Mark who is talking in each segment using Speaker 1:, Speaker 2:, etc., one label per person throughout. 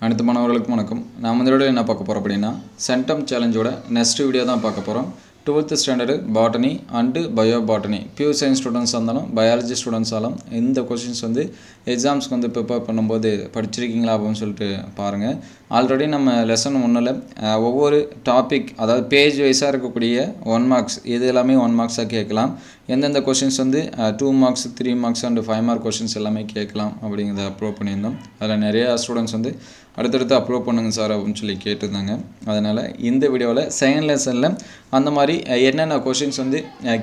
Speaker 1: அனைத்து மாணவர்களுக்கும் வணக்கம். நாம் இந்த வீடியோவில் என்ன பார்க்க போகிறோம் அப்படின்னா சென்டம் சேலஞ்சோட நெக்ஸ்ட் வீடியோ தான் பார்க்க போகிறோம். 12th standard botany and bio botany pure science ஸ்டூடெண்ட்ஸாக இருந்தாலும் பயாலஜி ஸ்டூடெண்ட்ஸாலும் இந்த கொஷின்ஸ் வந்து எக்ஸாம்ஸ்க்கு வந்து ப்ரிப்பேர் பண்ணும்போது படிச்சிருக்கீங்களா அப்படின்னு சொல்லிட்டு பாருங்கள். ஆல்ரெடி நம்ம லெசன் ஒன்றில் ஒவ்வொரு டாபிக் அதாவது பேஜ் வைஸாக இருக்கக்கூடிய 1 மார்க்ஸ் இது எல்லாமே 1 மார்க்ஸாக கேட்கலாம். எந்தெந்த கொஷின்ஸ் வந்து 2 marks 3 marks and 5 mark questions எல்லாமே கேட்கலாம் அப்படிங்கிறத அப்லோட் பண்ணியிருந்தோம். அதில் நிறையா ஸ்டூடெண்ட்ஸ் வந்து அடுத்தடுத்து அப்லோட் பண்ணுங்க சார் அப்படின்னு சொல்லி கேட்டிருந்தாங்க. அதனால் இந்த வீடியோவில் செகண்ட் லெசனில் அந்த மாதிரி என்னென்ன கொஷின்ஸ் வந்து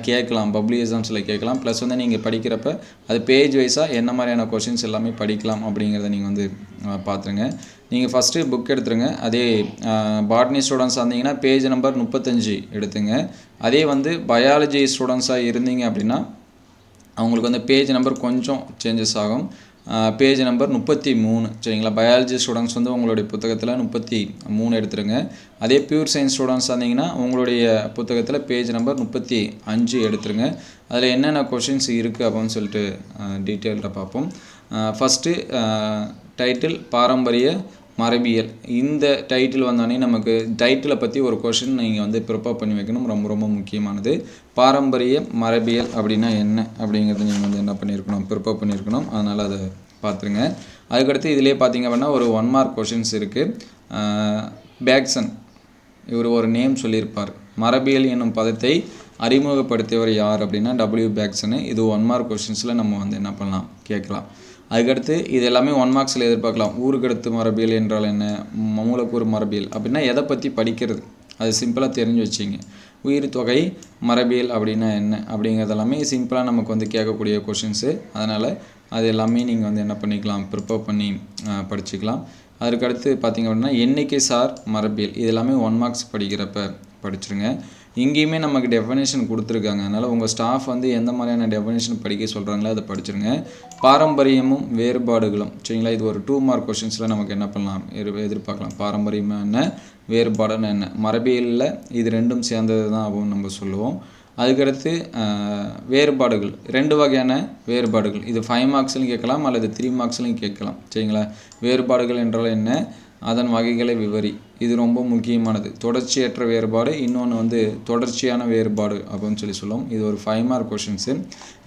Speaker 1: கேட்கலாம், பப்ளிக் எக்ஸாம்ஸில் கேட்கலாம், ப்ளஸ் வந்து நீங்கள் படிக்கிறப்ப அது பேஜ் வைஸாக என்ன மாதிரியான கொஷின்ஸ் எல்லாமே படிக்கலாம் அப்படிங்கிறத நீங்கள் வந்து பார்த்துருங்க. நீங்கள் ஃபஸ்ட்டு புக் எடுத்துருங்க. அதே பாட்னி ஸ்டூடெண்ட்ஸாக இருந்தீங்கன்னா பேஜ் நம்பர் 35 எடுத்துங்க. அதே வந்து பயாலஜி ஸ்டூடெண்ட்ஸாக இருந்தீங்க அப்படின்னா அவங்களுக்கு வந்து பேஜ் நம்பர் கொஞ்சம் சேஞ்சஸ் ஆகும். பேஜ் நம்பர் 33 சரிங்களா. பயாலஜி ஸ்டூடெண்ட்ஸ் வந்து உங்களுடைய புத்தகத்தில் 33 எடுத்துருங்க. அதே பியூர் சயின்ஸ் ஸ்டூடெண்ட்ஸ் இருந்தீங்கன்னா உங்களுடைய புத்தகத்தில் பேஜ் நம்பர் 35 எடுத்துருங்க. அதில் என்னென்ன கொஷின்ஸ் இருக்குது அப்படின்னு சொல்லிட்டு டீட்டெயில்டாக பார்ப்போம். ஃபஸ்ட்டு டைட்டில் பாரம்பரிய மரபியல். இந்த டைட்டில் வந்தோடனே நமக்கு டைட்டிலை பற்றி ஒரு கொஷின் நீங்கள் வந்து ப்ரிப்பேர் பண்ணி வைக்கணும். ரொம்ப ரொம்ப முக்கியமானது. பாரம்பரிய மரபியல் அப்படின்னா என்ன அப்படிங்கிறது நீங்கள் வந்து என்ன பண்ணியிருக்கணும், ப்ரிப்பேர் பண்ணியிருக்கணும். அதனால் அதை பார்த்துருங்க. அதுக்கடுத்து இதிலே பார்த்திங்க அப்படின்னா ஒரு 1 மார்க் கொஷின்ஸ் இருக்குது. பேக்சன் இவர் ஒரு நேம் சொல்லியிருப்பார். மரபியல் என்னும் பதத்தை அறிமுகப்படுத்தியவர் யார் அப்படின்னா W பேக்சனு. இது 1 மார்க் கொஷின்ஸில் நம்ம வந்து என்ன பண்ணலாம், கேட்கலாம். அதுக்கடுத்து இது எல்லாமே 1 மார்க்ஸில் எதிர்பார்க்கலாம். ஊருக்கடுத்து மரபியல் என்றால் என்ன, மூலக்கூறு மரபியல் அப்படின்னா எதை பற்றி படிக்கிறது அது சிம்பிளாக தெரிஞ்சு வச்சிங்க. உயிர் தொகை மரபியல் அப்படின்னா என்ன அப்படிங்கிறதெல்லாமே சிம்பிளாக நமக்கு வந்து கேட்கக்கூடிய கொஷின்ஸு. அதனால் அது எல்லாமே நீங்கள் வந்து என்ன பண்ணிக்கலாம், ப்ரிப்பேர் பண்ணி படிச்சுக்கலாம். அதுக்கடுத்து பார்த்திங்க அப்படின்னா எண்ணிக்கை சார் மரபியல். இது எல்லாமே 1 மார்க்ஸ் படிக்கிறப்ப படிச்சுருங்க. இங்கேயுமே நமக்கு டெஃபினேஷன் கொடுத்துருக்காங்க. அதனால் உங்கள் ஸ்டாஃப் வந்து எந்த மாதிரியான டெஃபினேஷன் படிக்க சொல்கிறாங்களோ அதை படிச்சுருங்க. பாரம்பரியமும் வேறுபாடுகளும் சரிங்களா. இது ஒரு 2 மார்க் கொஷின்ஸில் நமக்கு என்ன பண்ணலாம், எதிர்பார்க்கலாம். பாரம்பரியமாக என்ன, வேறுபாடுன்னு என்ன, மரபியலில் இது ரெண்டும் சேர்ந்தது தான் அப்படின்னு நம்ம சொல்லுவோம். அதுக்கடுத்து வேறுபாடுகள், 2 வகையான வேறுபாடுகள். இது 5 மார்க்ஸ்லையும் கேட்கலாம் அல்லது 3 மார்க்ஸ்லையும் கேட்கலாம் சரிங்களா. வேறுபாடுகள் என்றால் என்ன, அதன் வகைகளை விவரி. இது ரொம்ப முக்கியமானது. தொடர்ச்சியற்ற வேறுபாடு, இன்னொன்று வந்து தொடர்ச்சியான வேறுபாடு அப்படின்னு சொல்லுவோம். இது ஒரு 5 மார்க் கொஷின்ஸு.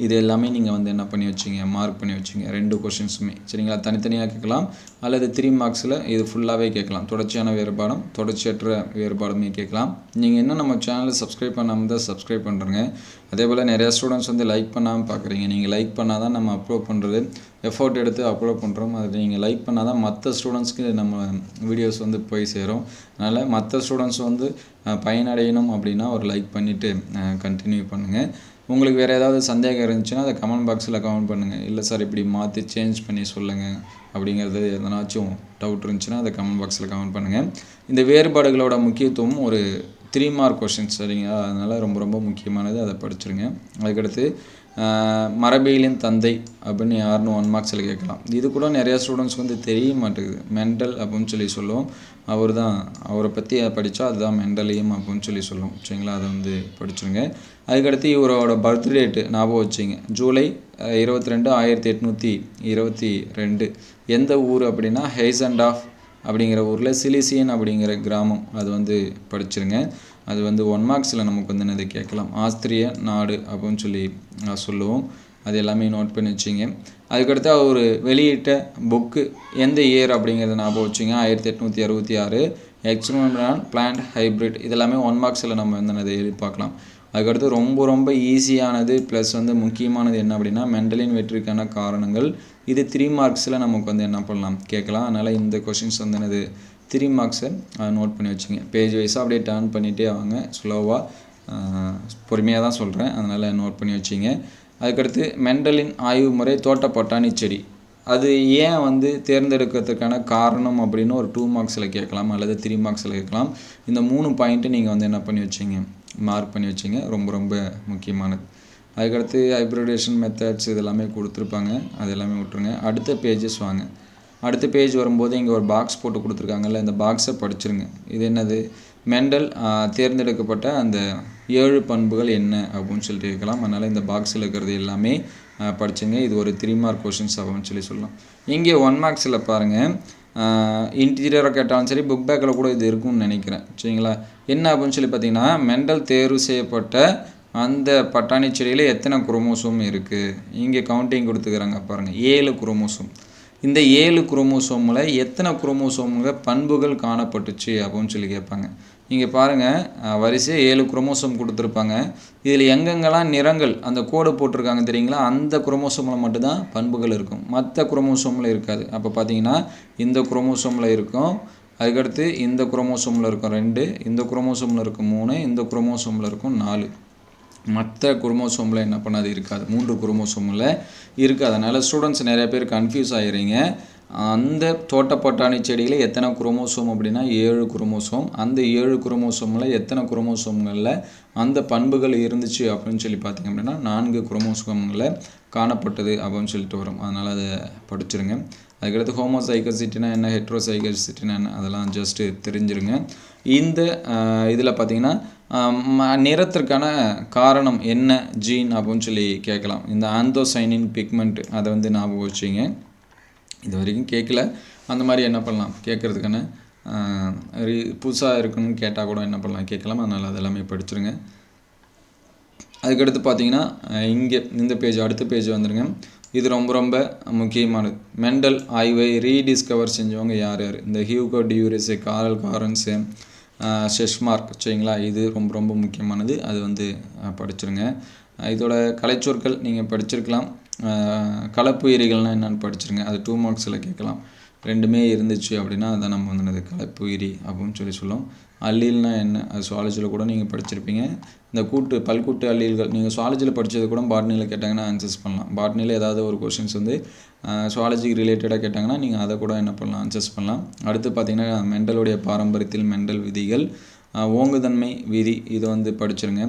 Speaker 1: இது எல்லாமே நீங்கள் வந்து என்ன பண்ணி வச்சிங்க, மார்க் பண்ணி வச்சிங்க. 2 கொஷின்ஸுமே சரிங்களா. தனித்தனியாக கேட்கலாம் அல்லது 3 மார்க்ஸில் இது ஃபுல்லாகவே கேட்கலாம். தொடர்ச்சியான வேறுபாடும் தொடர்ச்சியற்ற வேறுபாடுமே கேட்கலாம். நீங்கள் இன்னும் நம்ம சேனலை சப்ஸ்கிரைப் பண்ணாமல் தான் சப்ஸ்கிரைப் பண்ணுறங்க. அதே போல் நிறையா ஸ்டூடெண்ட்ஸ் வந்து லைக் பண்ணாமல் பார்க்குறீங்க. நீங்கள் லைக் பண்ணால் தான் நம்ம அப்லோட் பண்ணுறது எஃபோர்ட் எடுத்து அப்லோட் பண்ணுறோம். அது நீங்கள் லைக் பண்ணால் தான் மற்ற ஸ்டூடெண்ட்ஸ்க்கு நம்ம வீடியோஸ் வந்து போய் சேரும். அதனால் மற்ற ஸ்டூடெண்ட்ஸ் வந்து பயனடையணும் அப்படின்னா ஒரு லைக் பண்ணிவிட்டு கண்டினியூ பண்ணுங்கள். உங்களுக்கு வேறு ஏதாவது சந்தேகம் இருந்துச்சுன்னா அதை கமெண்ட் பாக்ஸில் கமெண்ட் பண்ணுங்கள். இல்லை சார் இப்படி மாற்றி சேஞ்ச் பண்ணி சொல்லுங்கள் அப்படிங்கிறது எதனாச்சும் டவுட் இருந்துச்சுன்னா அதை கமெண்ட் பாக்ஸில் கமெண்ட் பண்ணுங்கள். இந்த வேறுபாடுகளோட முக்கியத்துவம் ஒரு 3 மார்க் கொஷின்ஸ் சரிங்களா. அதனால் ரொம்ப ரொம்ப முக்கியமானது, அதை படிச்சுருங்க. அதுக்கடுத்து மரபியலின் தந்தை அப்படின்னு யாருன்னு 1 மார்க்ஸில் கேட்கலாம். இது கூட நிறையா ஸ்டூடெண்ட்ஸ்க்கு வந்து தெரிய மாட்டேங்குது. மெண்டல் அப்படின்னு சொல்லுவோம். அவரை பற்றி படித்தா அதுதான் மெண்டலியம் அப்படின்னு சொல்லுவோம் சரிங்களா. அதை வந்து படிச்சுருங்க. அதுக்கடுத்து இவரோட பர்த் டேட்டு ஞாபகம் வச்சிங்க. ஜூலை 22, 1822. எந்த ஊர் அப்படின்னா ஹெய்சன்டாஃப் அப்படிங்கிற ஊரில் சிலிசியன் அப்படிங்கிற கிராமம். அது வந்து படிச்சுருங்க. அது வந்து 1 மார்க்ஸில் நமக்கு வந்து என்னது கேட்கலாம். ஆஸ்திரிய நாடு அப்படின்னு சொல்லுவோம். அது எல்லாமே நோட் பண்ணி வச்சிங்க. அதுக்கடுத்து அவர் வெளியிட்ட புக்கு எந்த இயர் அப்படிங்கிறத ஞாபகம் வச்சிங்க. 1866. Experimental plant hybrid. இதெல்லாமே 1 மார்க்ஸில் நம்ம வந்து என்னது எதிர்பார்க்கலாம். அதுக்கடுத்து ரொம்ப ரொம்ப ஈஸியானது ப்ளஸ் வந்து முக்கியமானது என்ன அப்படின்னா மெண்டலின் வெற்றிக்கான காரணங்கள். இது 3 மார்க்ஸில் நமக்கு வந்து என்ன பண்ணலாம், கேட்கலாம். அதனால் இந்த கொஷின்ஸ் வந்து என்னது 3 மார்க்ஸை நோட் பண்ணி வச்சுங்க. பேஜ் வைஸாக அப்படியே டர்ன் பண்ணிகிட்டே வாங்க. ஸ்லோவாக பொறுமையாக தான் சொல்கிறேன். அதனால் நோட் பண்ணி வச்சிங்க. அதுக்கடுத்து மெண்டலின் ஆய்வு முறை தோட்ட பட்டாணி செடி. அது ஏன் வந்து தேர்ந்தெடுக்கிறதுக்கான காரணம் அப்படின்னு ஒரு 2 மார்க்ஸில் கேட்கலாம் அல்லது 3 மார்க்ஸில் கேட்கலாம். இந்த 3 பாயிண்ட்டு நீங்கள் வந்து என்ன பண்ணி வச்சிங்க, மார்க் பண்ணி வச்சிங்க. ரொம்ப ரொம்ப முக்கியமானது. அதுக்கடுத்து ஹைப்ரிடேஷன் மெத்தட்ஸ் இதெல்லாமே கொடுத்துருப்பாங்க. அது எல்லாமே விட்டுருங்க. அடுத்த பேஜஸ் வாங்க. அடுத்த பேஜ் வரும்போது இங்கே ஒரு பாக்ஸ் போட்டு கொடுத்துருக்காங்கல்ல, இந்த பாக்ஸை படிச்சுருங்க. இது என்னது, மெண்டல் தேர்ந்தெடுக்கப்பட்ட அந்த 7 பண்புகள் என்ன அப்படின்னு சொல்லிட்டு கேட்கலாம். அதனால் இந்த பாக்ஸில் இருக்கிறது எல்லாமே படிச்சுங்க. இது ஒரு 3 மார்க் கொஷின்ஸ் அப்படின்னு சொல்லலாம். இங்கே 1 மார்க்ஸில் பாருங்கள், இன்டீரியராக கேட்டாலும் சரி புக் பேக்கில் கூட இது இருக்கும்னு நினைக்கிறேன். சரிங்களா? என்ன அப்படின்னு சொல்லி பார்த்தீங்கன்னா, மெண்டல் தேர்வு செய்யப்பட்ட அந்த பட்டாணி செடியில் எத்தனை குரோமோசோம் இருக்குது, இங்கே கவுண்டிங் கொடுத்துக்கிறாங்க பாருங்கள், 7 குரோமோசோம். இந்த 7 குரோமோசோமில் எத்தனை குரோமோசோம்ங்க பண்புகள் காணப்பட்டுச்சு அப்படின்னு சொல்லி கேட்பாங்க. இங்கே பாருங்கள், வரிசையாக 7 குரோமோசோம் கொடுத்துருப்பாங்க. இதில் எங்கெங்கெல்லாம் நிறங்கள் அந்த கோடு போட்டிருக்காங்க தெரியுங்களா, அந்த குரோமோசோமில் மட்டும்தான் பண்புகள் இருக்கும், மற்ற குரோமோசோமில் இருக்காது. அப்போ பார்த்தீங்கன்னா இந்த குரோமோசோமில் இருக்கும், அதுக்கடுத்து இந்த குரோமோசோமில் இருக்கும் 2, இந்த குரோமோசோமில் இருக்கும் 3, இந்த குரோமோசோமில் இருக்கும் 4. மற்ற குரோமோசோமில் என்ன பண்ணாது இருக்காது, 3 குரோமோசோமில் இருக்குது. அதனால் ஸ்டூடெண்ட்ஸ் நிறைய பேர் கன்ஃபியூஸ் ஆகிறீங்க. அந்த தோட்டப்பட்டாணி செடியில் எத்தனை குரோமோசோம் அப்படின்னா 7 குரோமோசோம். அந்த 7 குரோமோசோமில் எத்தனை குரோமோசோம்களில் அந்த பண்புகள் இருந்துச்சு அப்படின்னு சொல்லி பார்த்திங்க அப்படின்னா 4 குரோமோசோம்களில் காணப்பட்டது அப்படின்னு சொல்லிட்டு வரும். அதனால் அதை படிச்சிருங்க. அதுக்கடுத்து ஹோமோசைகோசிட்டினா என்ன, ஹெட்ரோசைகோசிட்டினா என்ன, அதெல்லாம் ஜஸ்ட்டு தெரிஞ்சிருங்க. இந்த இதில் பார்த்திங்கன்னா நிறத்திற்கான காரணம் என்ன ஜீன் அப்படின்னு சொல்லி கேட்கலாம். இந்த ஆந்தோசைனின் பிக்மெண்ட் அதை வந்து ஞாபகம் வச்சிங்க. இது வரைக்கும் கேட்கல, அந்த மாதிரி என்ன பண்ணலாம் கேட்குறதுக்கான புதுசாக இருக்குன்னு கேட்டால் கூட என்ன பண்ணலாம் கேட்கலாம். அதனால் அதெல்லாமே படிச்சிருங்க. அதுக்கடுத்து பார்த்தீங்கன்னா இங்கே இந்த பேஜ், அடுத்த பேஜ் வந்துடுங்க. இது ரொம்ப ரொம்ப முக்கியமானது. மெண்டல் ஆய்வை ரீடிஸ்கவர் செஞ்சவங்க யார் யார், இந்த ஹியூகோ டியூரிஸு, காரல் காரன்ஸு, ஷெஷ்மார்க். சரிங்களா? இது ரொம்ப ரொம்ப முக்கியமானது, அது வந்து படிச்சிருங்க. இதோட கலைச்சொற்கள் நீங்கள் படிச்சிருக்கலாம். கலப்புயிரிகள்னால் என்னென்னு படிச்சிருங்க, அது 2 மார்க்ஸில் கேட்கலாம். ரெண்டுமே இருந்துச்சு அப்படின்னா அதை நம்ம வந்து கலப்புயிரி அப்படின்னு சொல்லுவோம். அல்லீல்னா என்ன, அது சுவாலஜியில் கூட நீங்கள் படிச்சிருப்பீங்க. இந்த பல்கூட்டு அல்லீல்கள் நீங்கள் சுவாலஜியில் படித்தது கூட பாட்னியில் கேட்டாங்கன்னா ஆன்சர்ஸ் பண்ணலாம். பாட்னியில் ஏதாவது ஒரு கொஷின்ஸ் வந்து சுவாலஜிக்கு ரிலேட்டடாக கேட்டாங்கன்னா நீங்கள் அதை கூட என்ன பண்ணலாம், ஆன்சர்ஸ் பண்ணலாம். அடுத்து பார்த்திங்கன்னா மெண்டலுடைய பாரம்பரியத்தில் மெண்டல் விதிகள், ஓங்குதன்மை விதி, இதை வந்து படிச்சிருங்க.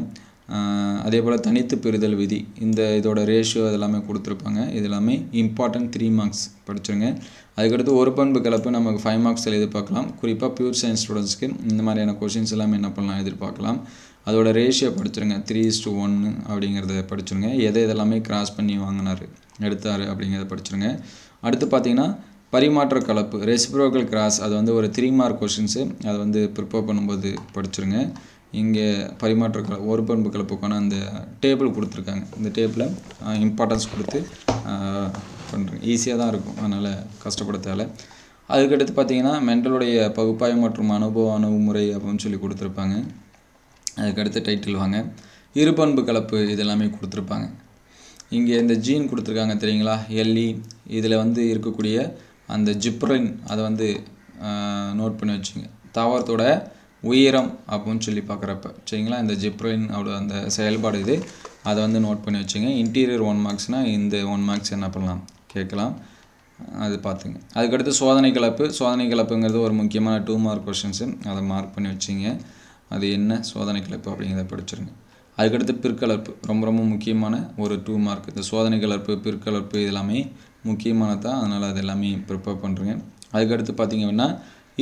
Speaker 1: அதே போல் தனித்து பெறுதல் விதி, இந்த இதோட ரேஷியோ இதெல்லாமே கொடுத்துருப்பாங்க. இது எல்லாமே இம்பார்ட்டன்ட் 3 மார்க்ஸ் படிச்சிருங்க. அதுக்கடுத்து ஒரு பண்பு கலப்பு நமக்கு 5 மார்க்ஸில் எதிர்பார்க்கலாம். குறிப்பாக பியூர் சயின்ஸ் ஸ்டூடெண்ட்ஸ்க்கு இந்த மாதிரியான கொஷின்ஸ் எல்லாமே என்ன பண்ணலாம் எதிர்பார்க்கலாம். அதோட ரேஷியோ படிச்சிருங்க, 3:1 அப்படிங்கிறத படிச்சிருங்க. இதெல்லாமே கிராஸ் பண்ணி எடுத்தார் அப்படிங்கிறத படிச்சிருங்க. அடுத்து பார்த்திங்கன்னா பரிமாற்ற கலப்பு, ரெசிப்ரோக்கல் கிராஸ், அது வந்து ஒரு 3 மார்க் கொஷின்ஸு, அதை வந்து ப்ரிப்பேர் பண்ணும்போது படிச்சிருங்க. இங்கே பரிமாற்ற ஒரு பண்பு கலப்புக்கான அந்த டேபிள் கொடுத்துருக்காங்க. இந்த டேபிளை இம்பார்ட்டன்ஸ் கொடுத்து பண்ணுறேன், ஈஸியாக தான் இருக்கும், அதனால் கஷ்டப்பட தேவை. அதுக்கடுத்து பார்த்திங்கன்னா மெண்டலுடைய பகுப்பாய்வு மற்றும் அணுகுமுறை அப்படின்னு சொல்லி கொடுத்துருப்பாங்க. அதுக்கடுத்து டைட்டில் வாங்க. இருபண்பு கலப்பு இதெல்லாமே கொடுத்துருப்பாங்க. இங்கே இந்த ஜீன் கொடுத்துருக்காங்க தெரியுங்களா, எல்இ, இதில் வந்து இருக்கக்கூடிய அந்த ஜிப்ரின் அதை வந்து நோட் பண்ணி வச்சுங்க. தாவரத்தோட உயரம் அப்படின்னு சொல்லி பார்க்குறப்ப சரிங்களா, இந்த ஜிப்ரின் அந்த செயல்பாடு இது, அதை வந்து நோட் பண்ணி வச்சுங்க. இன்டீரியர் 1 மார்க்ஸ்னால் இந்த 1 மார்க்ஸ் என்ன பண்ணலாம் கேட்கலாம், அது பார்த்துங்க. அதுக்கடுத்து சோதனை கலப்புங்கிறது ஒரு முக்கியமான 2 மார்க் கொஷின்ஸு, அதை மார்க் பண்ணி வச்சிங்க. அது என்ன சோதனை கலப்பு அப்படிங்கிறத படிச்சிருங்க. அதுக்கடுத்து பிற்கலப்பு ரொம்ப ரொம்ப முக்கியமான ஒரு 2 மார்க். இந்த சோதனை கலப்பு, பிற்கலப்பு இதெல்லாமே முக்கியமானது தான், அதனால் அது எல்லாமே ப்ரிப்பேர் பண்ணுறேங்க. அதுக்கடுத்து பார்த்திங்க அப்படின்னா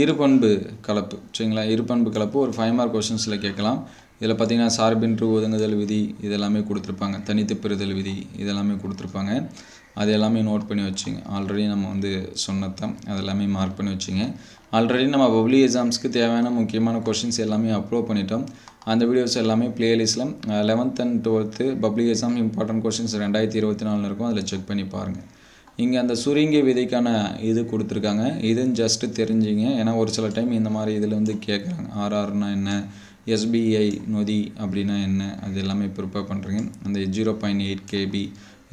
Speaker 1: இருபண்பு கலப்பு சரிங்களா. இருபண்பு கலப்பு ஒரு 5 மார்க் கொஷின்ஸில் கேட்கலாம். இதில் பார்த்திங்கன்னா சார்பின்றி ஒதுங்குதல் விதி இதெல்லாமே கொடுத்துருப்பாங்க, தனித்து பெறுதல் விதி இதெல்லாமே கொடுத்துருப்பாங்க. அது எல்லாமே நோட் பண்ணி வச்சுங்க. ஆல்ரெடி நம்ம வந்து சொன்னதான், அதெல்லாமே மார்க் பண்ணி வச்சுங்க. ஆல்ரெடி நம்ம பப்ளிக் எக்ஸாம்ஸ்க்கு தேவையான முக்கியமான கொஷின்ஸ் எல்லாமே அப்லோட் பண்ணிட்டோம். அந்த வீடியோஸ் எல்லாமே பிளேலிஸ்ட்டில் 11th and 12th public exam important questions 2024 இருக்கும், அதில் செக் பண்ணி பாருங்கள். இங்கே அந்த சுருங்கிய விதைக்கான இது கொடுத்துருக்காங்க, இதுன்னு ஜஸ்ட்டு தெரிஞ்சிங்க. ஏன்னா ஒரு சில டைம் இந்த மாதிரி இதில் வந்து கேட்குறாங்க, ஆர்ஆர்னா என்ன, எஸ்பிஐ நொதி அப்படின்னா என்ன, அது எல்லாமே ப்ரிப்பேர் பண்ணுறீங்க. அந்த 0.8 kb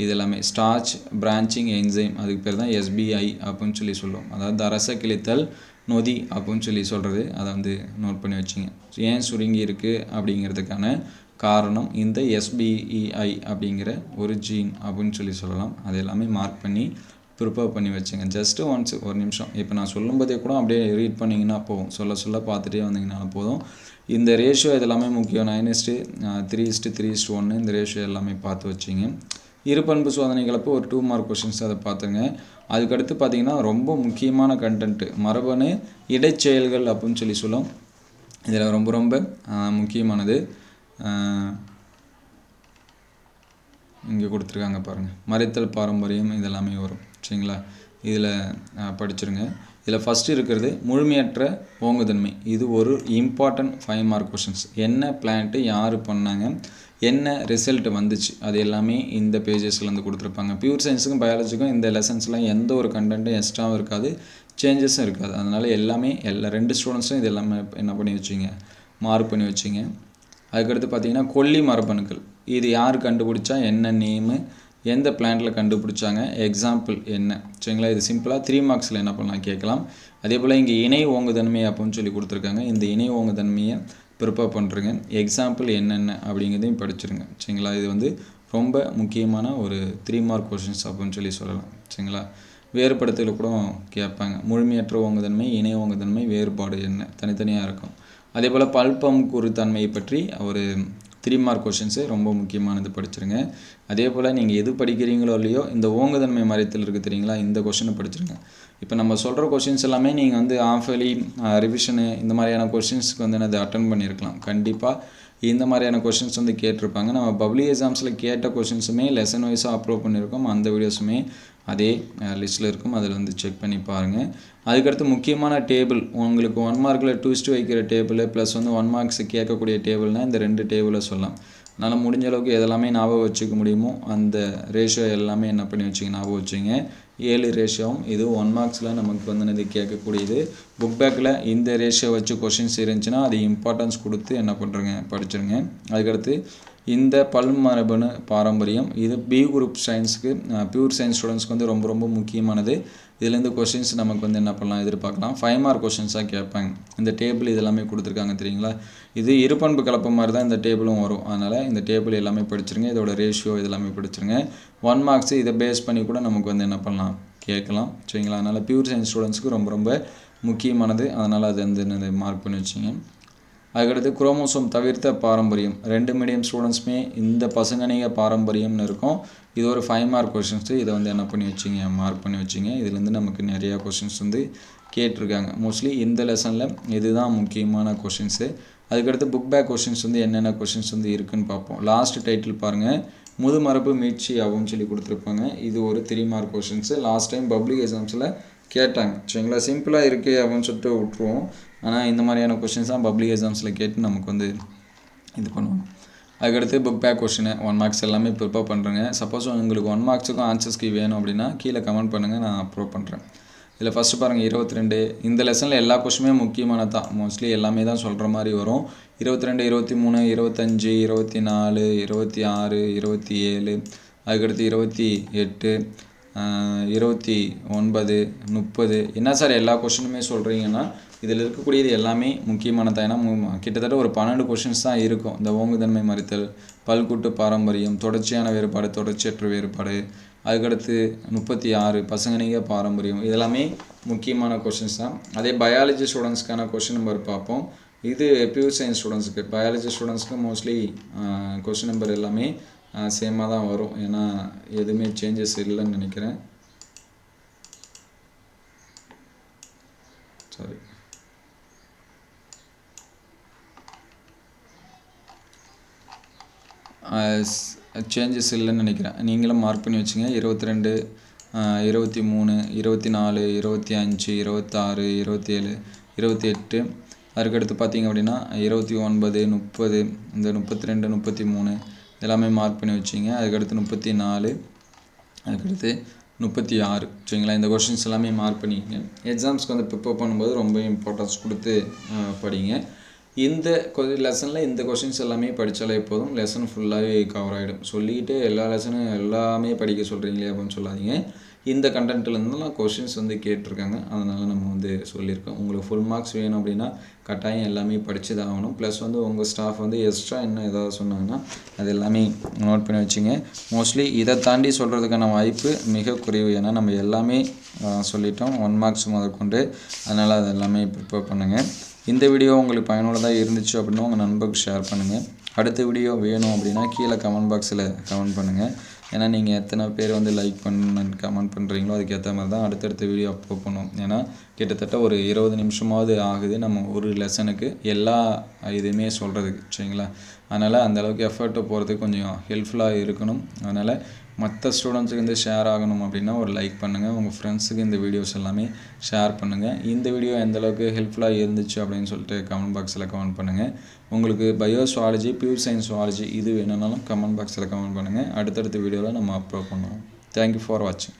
Speaker 1: இதெல்லாமே ஸ்டார்ச் பிரான்ச்சிங் என்சைம், அதுக்கு பேர் தான் எஸ்பிஐ அப்படின்னு சொல்லி சொல்லுவோம். அதாவது அரச கிழித்தல் நொதி அப்படின்னு சொல்லி சொல்கிறது, அதை வந்து நோட் பண்ணி வச்சிங்க. ஏன் சுருங்கி இருக்குது அப்படிங்கிறதுக்கான காரணம் இந்த எஸ்பிஇஐ அப்படிங்கிற ஒரு ஜீன் அப்படின்னு சொல்லி சொல்லலாம். அது எல்லாமே மார்க் பண்ணி ப்ரிப்பேர் பண்ணி வச்சுங்க. ஜஸ்ட்டு ஒரு நிமிஷம், இப்போ நான் சொல்லும்போதே கூட அப்படியே ரீட் பண்ணிங்கன்னா போதும், சொல்ல பார்த்துட்டே வந்தீங்கன்னாலும் போதும். இந்த ரேஷியோ இதெல்லாமே முக்கியம், 9:3:3:1 இந்த ரேஷியோ எல்லாமே பார்த்து வச்சிங்க. இருபண்பு சோதனை கலப்பு ஒரு 2 மார்க் கொஷின்ஸ், அதை பார்த்துங்க. அதுக்கடுத்து பார்த்திங்கன்னா ரொம்ப முக்கியமான கண்டென்ட்டு மரபணு இடைச்செயல்கள் அப்படின்னு சொல்லி சொல்லும். இதில் ரொம்ப ரொம்ப முக்கியமானது இங்கே கொடுத்துருக்காங்க பாருங்கள், மறைத்தல் பாரம்பரியம் இதெல்லாமே வரும் சரிங்களா. இதில் படிச்சிருங்க. இதில் ஃபஸ்ட்டு இருக்கிறது முழுமையற்ற ஓங்குதன்மை. இது ஒரு இம்பார்ட்டன்ட் 5 மார்க் கொஷின்ஸ். என்ன பிளான்ட்டு யார் பண்ணாங்க, என்ன ரிசல்ட் வந்துச்சு, அது எல்லாமே இந்த பேஜஸ்லேருந்து கொடுத்துருப்பாங்க. பியூர் சயின்ஸுக்கும் பயாலஜிக்கும் இந்த லெசன்ஸ்லாம் எந்த ஒரு கண்டென்ட்டும் எக்ஸ்ட்ராவும் இருக்காது, சேஞ்சஸும் இருக்காது. அதனால் எல்லாமே 2 ஸ்டூடெண்ட்ஸும் இது எல்லாமே என்ன பண்ணி வச்சிங்க, மார்க் பண்ணி வச்சிங்க. அதுக்கடுத்து பார்த்திங்கன்னா கொல்லி மரபணுக்கள். இது யார் கண்டுபிடிச்சா, என்ன நேமு, எந்த பிளான்ட்டில் கண்டுபிடிச்சாங்க, எக்ஸாம்பிள் என்ன, சரிங்களா. இது சிம்பிளாக 3 மார்க்ஸில் என்ன பண்ணலாம் கேட்கலாம். அதே போல் இங்கே இணை ஓங்குதன்மை அப்படின்னு சொல்லி கொடுத்துருக்காங்க. இந்த இணை ஓங்குதன்மையை ப்ரிப்பேர் பண்ணுறங்க. எக்ஸாம்பிள் என்னென்ன அப்படிங்கிறதையும் படிச்சிருங்க, சரிங்களா. இது வந்து ரொம்ப முக்கியமான ஒரு 3 மார்க் கொஷின்ஸ் அப்படின்னு சொல்லி சொல்லலாம், சரிங்களா. வேறுபடுத்தல கூட கேட்பாங்க. முழுமையற்ற ஓங்குதன்மை, இணை ஓங்குதன்மை வேறுபாடு என்ன, தனித்தனியாக இருக்கும். அதே போல் பல்பமுக்குறு தன்மையை பற்றி ஒரு 3 மார்க் கொஷின்ஸு ரொம்ப முக்கியமானது படிச்சிருங்க. அதே போல் நீங்கள் எது படிக்கிறீங்களோ இல்லையோ இந்த ஓங்குதன்மை மறைத்தல் இருக்குது தெரியுங்களா, இந்த கொஷினை படிச்சிருங்க. இப்போ நம்ம சொல்கிற கொஷின்ஸ் எல்லாமே நீங்கள் வந்து ஆஃபலி ரிவிஷனு இந்த மாதிரியான கொஷின்ஸுக்கு வந்து அதை அட்டன் பண்ணியிருக்கலாம். கண்டிப்பாக இந்த மாதிரியான கொஷின்ஸ் வந்து கேட்டிருப்பாங்க. நம்ம பப்ளிக் எக்ஸாம்ஸில் கேட்ட கொஷின்ஸுமே லெசன் வைஸாக அப்லோட் பண்ணியிருக்கோம். அந்த வீடியோஸுமே அதே லிஸ்ட்டில் இருக்கும், அதில் வந்து செக் பண்ணி பாருங்கள். அதுக்கடுத்து முக்கியமான டேபிள் உங்களுக்கு 1 மார்க்கில் ட்விஸ்ட் வைக்கிற டேபிள் ப்ளஸ் வந்து 1 மார்க்ஸ் கேட்கக்கூடிய டேபிள்னால் இந்த 2 டேபிளை சொல்லலாம். அதனால் முடிஞ்ச அளவுக்கு எதெல்லாமே ஞாபகம் வச்சுக்க முடியுமோ அந்த ரேஷியோ எல்லாமே என்ன பண்ணி வச்சிங்க, ஞாபகம் வச்சுங்க. 7 ரேஷியோவும் இது 1 மார்க்ஸில் நமக்கு வந்து கேட்கக்கூடியது. புக் பேக்கில் இந்த ரேஷியோ வச்சு கொஷின்ஸ் இருந்துச்சுன்னா அது இம்பார்ட்டன்ஸ் கொடுத்து என்ன பண்ணுறங்க, படிச்சிருங்க. அதுக்கடுத்து இந்த பல்மரபணு பாரம்பரியம் இது பி குரூப் சயின்ஸுக்கு பியூர் சயின்ஸ் ஸ்டூடெண்ட்ஸ்க்கு வந்து ரொம்ப ரொம்ப முக்கியமானது. இதுலேருந்து கொஷின்ஸ் நமக்கு வந்து என்ன பண்ணலாம், எதிர்பார்க்கலாம். 5 மார்க் கொஷின்ஸாக கேட்பாங்க. இந்த டேபிள் இதெல்லாமே கொடுத்துருக்காங்க தெரியுங்களா. இது இருபண்பு கலப்பு மாதிரி தான் இந்த டேபிளும் வரும். அதனால் இந்த டேபிள் எல்லாமே படிச்சிருங்க. இதோட ரேஷியோ இதெல்லாமே படிச்சிருங்க. 1 மார்க்ஸ் இதை பேஸ் பண்ணி கூட நமக்கு வந்து என்ன பண்ணலாம், கேட்கலாம், சரிங்களா. அதனால் பியூர் சயின்ஸ் ஸ்டூடெண்ட்ஸ்க்கு ரொம்ப ரொம்ப முக்கியமானது. அதனால் அது வந்து மார்க் பண்ணி வச்சிங்க. அதுக்கடுத்து குரோமோசோம் தவிர்த்த பாரம்பரியம். 2 மீடியம் ஸ்டூடெண்ட்ஸுமே இந்த பசங்கனிக பாரம்பரியம்னு இருக்கும். இது ஒரு 5 மார்க் கொஷின்ஸு. இதை வந்து என்ன பண்ணி வச்சிங்க, மார்க் பண்ணி வச்சிங்க. இதுலேருந்து நமக்கு நிறையா கொஷின்ஸ் வந்து கேட்டிருக்காங்க. மோஸ்ட்லி இந்த லெசனில் இதுதான் முக்கியமான கொஷின்ஸு. அதுக்கடுத்து புக் பேக் கொஷின்ஸ் வந்து என்னென்ன கொஷின்ஸ் வந்து இருக்குதுன்னு பார்ப்போம். லாஸ்ட் டைட்டில் பாருங்கள், முதுமரபு மீட்சி ஆகும்னு சொல்லி கொடுத்துருப்பாங்க. இது ஒரு 3 mark questions. Last time public எக்ஸாம்ஸில் கேட்டாங்க, சரிங்களா. சிம்பிளாக இருக்குது அப்படின்னு சொல்லிட்டு விட்ருவோம். ஆனால் இந்த மாதிரியான கொஷின்ஸ் தான் பப்ளிக் எக்ஸாம்ஸில் கேட்டு நமக்கு வந்து இது பண்ணுவோம். அதுக்கடுத்து புக் பேக் கொஷின் 1 மார்க்ஸ் எல்லாமே ப்ரிப்பேர் பண்ணுறேங்க. சப்போஸ் உங்களுக்கு 1 மார்க்ஸுக்கும் ஆன்சர்ஸ்க்கு வேணும் அப்படின்னா கீழே கமெண்ட் பண்ணுங்கள், நான் அப்லோட் பண்ணுறேன். இதில் ஃபஸ்ட்டு பாருங்கள் 22. இந்த லெசனில் எல்லா கொஷினுமே முக்கியமானது தான். மோஸ்ட்லி எல்லாமே தான் சொல்கிற மாதிரி வரும். 22, 23, 25, 24, 26, 27, அதுக்கடுத்து 28, 29, 30. என்ன சார் எல்லா கொஷினுமே சொல்கிறீங்கன்னா இதில் இருக்கக்கூடியது எல்லாமே முக்கியமானது. ஏன்னா கிட்டத்தட்ட ஒரு 12 கொஷின்ஸ் தான் இருக்கும். இந்த ஓங்குதன்மை மறித்தல், பல்கூட்டு பாரம்பரியம், தொடர்ச்சியான வேறுபாடு, தொடர்ச்சியற்ற வேறுபாடு, அதுக்கடுத்து 36 பசங்கனிக பாரம்பரியம், இதெல்லாமே முக்கியமான கொஷின்ஸ் தான். அதே பயாலஜி ஸ்டூடெண்ட்ஸ்க்கான கொஷின் நம்பர் பார்ப்போம். இது பியூர் சயின்ஸ் ஸ்டூடெண்ட்ஸுக்கு. பயாலஜி ஸ்டூடெண்ட்ஸ்க்கு மோஸ்ட்லி கொஷின் நம்பர் எல்லாமே சேமாக தான் வரும். ஏன்னா எதுவுமே சேஞ்சஸ் இல்லைன்னு நினைக்கிறேன். சாரி, சேஞ்சஸ் இல்லைன்னு நினைக்கிறேன். நீங்களும் மார்க் பண்ணி வச்சுங்க. 22, 23, 24, 25, 26, 27, 28. அதுக்கடுத்து பார்த்திங்க அப்படின்னா 29, 30, இந்த 32, 33 எல்லாமே மார்க் பண்ணி வச்சிங்க. அதுக்கடுத்து 34, அதுக்கடுத்து 36, சரிங்களா. இந்த கொஷின்ஸ் எல்லாமே மார்க் பண்ணிக்கங்க. எக்ஸாம்ஸ்க்கு வந்து ப்ரிப்பேர் பண்ணும்போது ரொம்ப இம்பார்ட்டன்ஸ் கொடுத்து படிங்க. இந்த லெசனில் இந்த கொஷின்ஸ் எல்லாமே படித்தாலே போதும், லெசன் ஃபுல்லாகவே கவர் ஆகிடும். சொல்லிக்கிட்டு எல்லா லெசனும் எல்லாமே படிக்க சொல்கிறீங்களே அப்படின்னு சொல்லாதீங்க. இந்த கண்டென்ட்லேருந்துலாம் கொஷின்ஸ் வந்து கேட்டிருக்காங்க, அதனால் நம்ம வந்து சொல்லியிருக்கோம். உங்களுக்கு ஃபுல் மார்க்ஸ் வேணும் அப்படின்னா கட்டாயம் எல்லாமே படித்து தான் ஆகணும். ப்ளஸ் வந்து உங்கள் ஸ்டாஃப் வந்து எக்ஸ்ட்ரா என்ன ஏதாவது சொன்னாங்கன்னா அது எல்லாமே நோட் பண்ணி வச்சுங்க. மோஸ்ட்லி இதை தாண்டி சொல்கிறதுக்கான வாய்ப்பு மிக குறைவு. ஏன்னா நம்ம எல்லாமே சொல்லிட்டோம் 1 மார்க்ஸ் முதற்கொண்டு. அதனால் அது எல்லாமே ப்ரிப்பேர் பண்ணுங்கள். இந்த வீடியோ உங்களுக்கு பயனுள்ளதாக இருந்துச்சு அப்படின்னா உங்கள் நண்பருக்கு ஷேர் பண்ணுங்கள். அடுத்த வீடியோ வேணும் அப்படின்னா கீழே கமெண்ட் பாக்ஸில் கமெண்ட் பண்ணுங்கள். ஏன்னா நீங்கள் எத்தனை பேர் வந்து லைக் கமெண்ட் பண்ணுறீங்களோ அதுக்கேற்ற மாதிரி தான் அடுத்தடுத்த வீடியோ அப்லோட் பண்ணுவோம். ஏன்னா கிட்டத்தட்ட ஒரு 20 நிமிஷமாவது ஆகுது நம்ம ஒரு லெசனுக்கு எல்லா இதுவுமே சொல்கிறதுக்கு, சரிங்களா? அதனால் அந்தளவுக்கு எஃபர்ட்டு போகிறதுக்கு கொஞ்சம் ஹெல்ப்ஃபுல்லாக இருக்கணும். அதனால் மற்ற ஸ்டூடெண்ட்ஸுக்கு ஷேர் ஆகணும் அப்படின்னா ஒரு லைக் பண்ணுங்கள், உங்கள் ஃப்ரெண்ட்ஸுக்கு இந்த வீடியோஸ் எல்லாமே ஷேர் பண்ணுங்கள். இந்த வீடியோ எந்தளவுக்கு ஹெல்ப்ஃபுல்லாக இருந்துச்சு அப்படின்னு சொல்லிட்டு கமெண்ட் பாக்ஸில் கமெண்ட் பண்ணுங்கள். உங்களுக்கு bio zoology, pure science zoology இது வேணும்னாலும் கமெண்ட் பாக்ஸில் கமெண்ட் பண்ணுங்கள். அடுத்தடுத்த வீடியோவில் நம்ம அப்லோட் பண்ணுவோம். தேங்க்யூ ஃபார் வாட்சிங்.